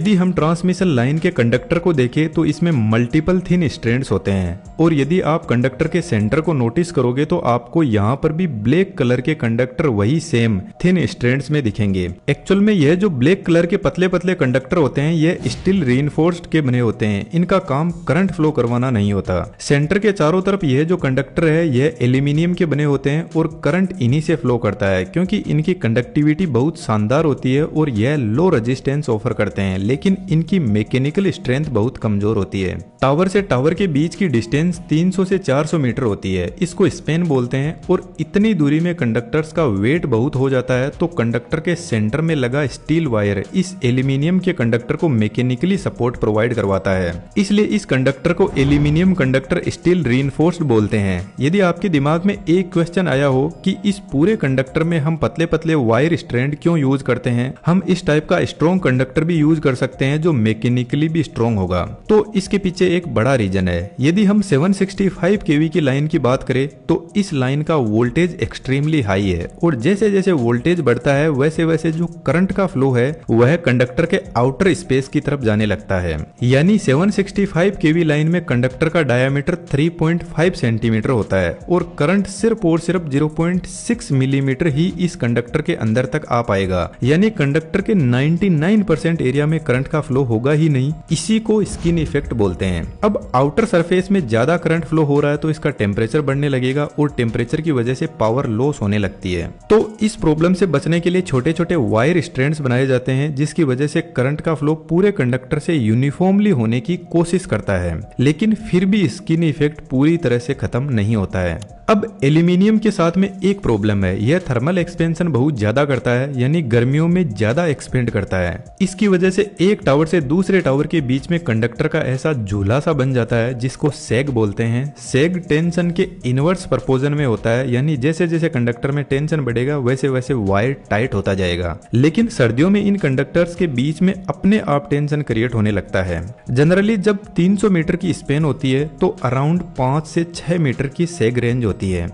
यदि हम transmission line के कंडक्टर को देखें तो इसमें मल्टीपल थिन स्ट्रैंड्स होते हैं और यदि आप कंडक्टर के सेंटर को नोटिस करोगे तो आपको यहाँ पर भी ब्लैक कलर के कंडक्टर वही सेम थिन स्ट्रैंड्स में दिखेंगे। एक्चुअल में यह जो ब्लैक कलर के पतले पतले कंडक्टर होते हैं यह स्टील रीइंफोर्स्ड के बने होते हैं। इनका काम करंट फ्लो करवाना नहीं होता। सेंटर के चारों तरफ यह जो कंडक्टर है यह एल्यूमिनियम के बने होते हैं और करंट इन्हीं से फ्लो करता है क्योंकि इनकी कंडक्टिविटी बहुत शानदार होती है और यह लो रेजिस्टेंस ऑफर करते हैं, लेकिन इनकी मैकेनिकल स्ट्रेंथ बहुत कमजोर होती है। टावर से टावर के बीच की डिस्टेंस 300 से 400 मीटर होती है। इसको स्पैन बोलते हैं और इतनी दूरी में कंडक्टर्स का वेट बहुत हो जाता है तो कंडक्टर के सेंटर में लगा स्टील वायर इस एल्यूमिनियम के कंडक्टर को मैकेनिकली सपोर्ट प्रोवाइड करवाता है। इसलिए इस कंडक्टर को एल्यूमिनियम कंडक्टर स्टील रीइंफोर्स्ड बोलते हैं। यदि आपके दिमाग में एक क्वेश्चन आया हो कि इस पूरे कंडक्टर में हम पतले पतले वायर स्ट्रैंड क्यों यूज करते हैं, हम इस टाइप का स्ट्रॉन्ग कंडक्टर भी यूज कर सकते हैं जो मैकेनिकली भी स्ट्रॉन्ग होगा, तो इसके पीछे एक बड़ा रीजन है। यदि हम 765 केवी की लाइन की बात करें तो इस लाइन का वोल्टेज एक्सट्रीमली हाई है और जैसे जैसे वोल्टेज बढ़ता है वैसे वैसे जो करंट का फ्लो है वह कंडक्टर के आउटर स्पेस की तरफ जाने लगता है। यानी 765 केवी लाइन में कंडक्टर का डायामीटर 3.5 सेंटीमीटर होता है और करंट सिर्फ और सिर्फ 0.6 मिलीमीटर ही इस कंडक्टर के अंदर तक आ पाएगा। यानी कंडक्टर के 99% एरिया में करंट का फ्लो होगा ही नहीं। इसी को स्किन इफेक्ट बोलते हैं। अब आउटर सरफेस में ज्यादा करंट फ्लो हो रहा है तो इसका टेम्परेचर बढ़ने लगेगा और टेम्परेचर की वजह से पावर लॉस होने लगती है। तो इस प्रॉब्लम से बचने के लिए छोटे छोटे वायर स्ट्रैंड्स बनाए जाते हैं जिसकी वजह से करंट का फ्लो पूरे कंडक्टर से यूनिफॉर्मली होने की कोशिश करता है, लेकिन फिर भी स्किन इफेक्ट पूरी तरह से खत्म नहीं होता है। अब एल्यूमिनियम के साथ में एक प्रॉब्लम है, यह थर्मल एक्सपेंशन बहुत ज्यादा करता है, यानी गर्मियों में ज्यादा एक्सपेंड करता है। इसकी वजह से एक टावर से दूसरे टावर के बीच में कंडक्टर का ऐसा झूला सा बन जाता है जिसको सैग बोलते हैं। सैग टेंशन के इनवर्स प्रपोजन में होता है, यानी जैसे जैसे कंडक्टर में टेंशन बढ़ेगा वैसे वैसे वायर टाइट होता जाएगा। लेकिन सर्दियों में इन कंडक्टर्स के बीच में अपने आप टेंशन क्रिएट होने लगता है। जनरली जब 300 मीटर की स्पेन होती है तो अराउंड 5 से 6 मीटर की सैग रेंज होती है।